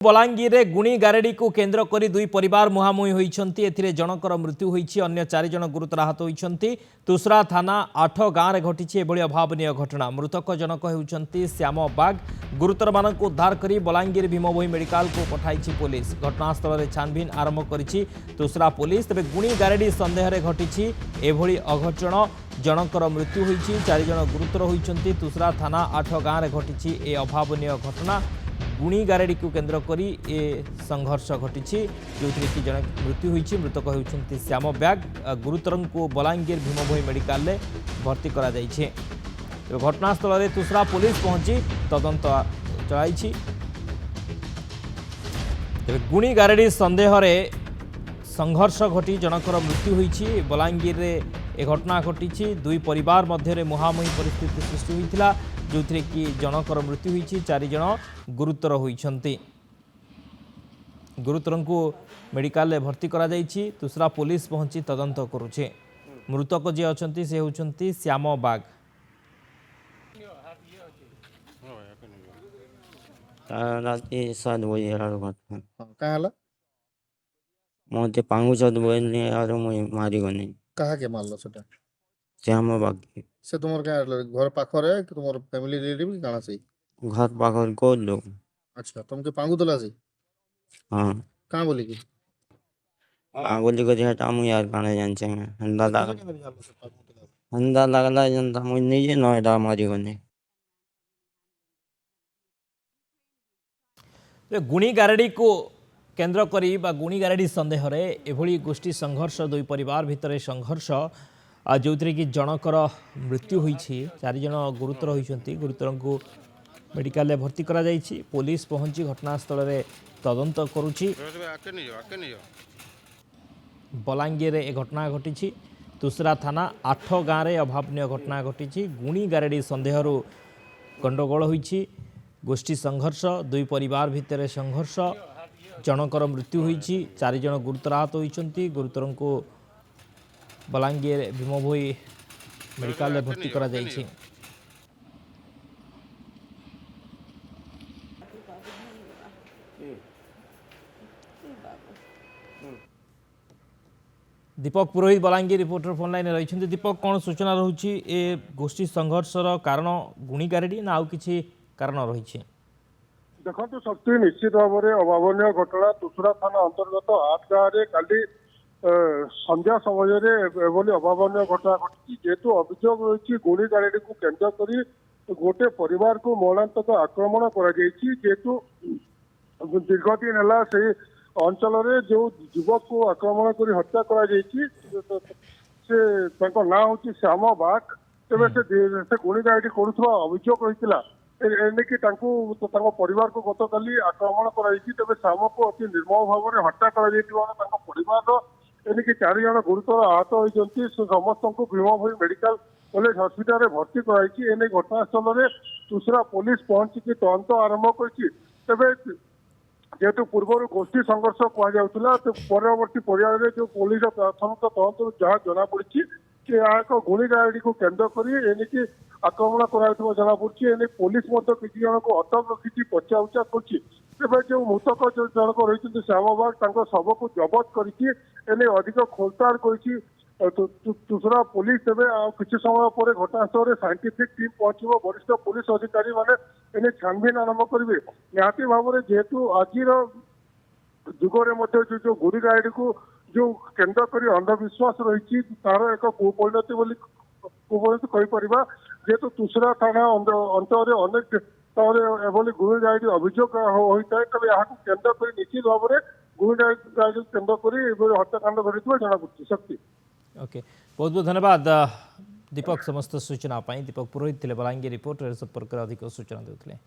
बलांगीर रे गुणी गारेडी को केन्द्र करी दुई परिवार मुहांमुही होइछंती। एथिरे जनकर मृत्यु होइछि, अन्य 4 जन गुरुतर आहत होइछंती। तुसरा थाना 8 गाँव रे घटिछि एभଳି अभावनीय घटना। मृतक जनक हेउछंती श्याम बाग। गुरुतर मानक उद्धार करी बलांगीर भीमभोई मेडिकल को पठाइछि पुलिस। घटनास्थल रे छानबीन आरंभ करिछि तुसरा पुलिस। तबे गुणी गारेडी संदेह रे घटिछि एभଳି अघटन। जनकर मृत्यु होइछि, 4 जन गुरुतर होइछंती। तुसरा थाना 8 गाँव रे घटिछि ए अभावनीय घटना। गुणी गारेडी को केन्द्र करी ए संघर्ष घटी जो कि जन मृत्यु होती। मृतक होती श्याम बैग। गुरुतर को बलांगीर भीमभोई मेडिकल में भर्ती करा जाइछे। घटनास्थल में तुसरा पुलिस पहुंची तदंत चलाई। गुणी गारेडी संदेह रे संघर्ष घटी जनकर मृत्यु होती। बलांगीर रे ए घटना घटी। दुई परिवार मध्य मुहांमुही परिस्थिति सृष्टि होता जो कि जनकर मृत्यु होती। 4 जन गुरुतर होती। गुरुतर को मेडिकल भर्ती करा जाइछि। तुसरा पुलिस पहुंची तदंत करुछे। मृतक जे अछंती से होछंती श्याम बाग। राति 7 बजे काहला मते पांगु चद बोलने यार मुई मारी गनी कहा के मारलो सेटा श्याम बाग से तुमर का घर पाखरे कि तुमर फैमिली रिलेटिव कि काना से घर पाखर को लोग। अच्छा तुमके पांगु दला से हाँ का बोली कि आगोली को जेटा मु यार काने जानचे हंदा लगला जनता मुई निजे नयडा मारी गनी। गुणी गारेडी को केन्द्र करी बा गुणी गारेडी संदेह रे एभली गोष्ठी संघर्ष। दुई परिवार भितर संघर्ष जो कि जनकर मृत्यु होइछि। 4 जन गुरुतर होइछंती। गुरुतर को मेडिकल में भर्ती करा जाइछि। पुलिस पहुंची घटनास्थल में तदंत करुछि। बलांगीर ए घटना घटी। तुसरा थाना 8 गाँव में अभावनीय घटना घटी। गुणी गारेडी संदेह गंडगोल होइछि। गोष्ठी संघर्ष, दुई परिवार भितर संघर्ष। जनकर मृत्यु होइछि, 4 जन गुरुतर आहत होइछंती। गुरुतर को बलांगीर भीमभोई मेडिकल में भर्ती करा जाइछि। दीपक पुरोहित बलांगीर रिपोर्टर फोन लाइन रही। दीपक, कौन सूचना रही ए गोष्ठी संघर्षर कारण गुणी गारेडी ना आउ किछि कारण रही? देखो शक्ति निश्चित भाव में अभावनीय घटना तुसरा थाना अंतर्गत 8 गाँव काली संध्या समय एभली अभावनीय घटना घटी। जेहेतु अभियोग रही गुणी गारेडी को केन्द्र कर गोटे परिवार को मरणांतक आक्रमण कर जेहेतु दीर्घ दिन है से अंचल जो युवक को आक्रमण कर हत्या कर ना हूँ श्याम बाग। तेज से गुणी गारेडी करुवा अभियोग रही एनेकी परिवार को गत काली आक्रमण कर श्याम को अति निर्मम भाव में हत्या कर परिवार एनेकी 4 जन गुरुतर आहत होती। समस्त को भीमभोई मेडिकल कॉलेज हॉस्पिटल में भर्ती कराई। एने घटनास्थल में तुसरा पुलिस पहुंची तदंत आरंभ कर जेहेतु पूर्व गोष्ठी संघर्ष कहला तो परवर्ती पर्याय जो पुलिस प्राथमिक तदंत जहाँ जना पड़ी कि एक गुणी गारेडी को केन्द्र कर एनेकी आक्रमण कर जना पड़ी। एने पुलिस किसी जन को अटक रखी पचा उचा कर जो मृतक जो जनक रही श्याम बाग शव को जबत करके अधिक खोलताड़ कर तुसरा पुलिस तेज किसी समय पर घटनास्थल में साइंटिफिक टीम पहुंचो। वरिष्ठ पुलिस अधिकारी मैंने छानबीन आरंभ करेंगे निहाती भाव में जेहेतु आज जुगरे जो गुणी गारेडी को जो केन्द्र कर अंधविश्वास रही तार एक कुपरिणति कहीपर। जेहेतु तुसरा थाना अंचल अनेक एभली गुणी गारेडी अभियोग होता है तब यहाँ केन्द्र कर निश्चित भाव में गुणी गारेडी केन्द्र कर हत्याकांड घटी जना पड़ी। शक्ति ओके, बहुत बहुत धन्यवाद दीपक समस्त सूचना। दीपक पुरोहित थे बलांगीर रिपोर्टर संपर्क अधिक सूचना देते।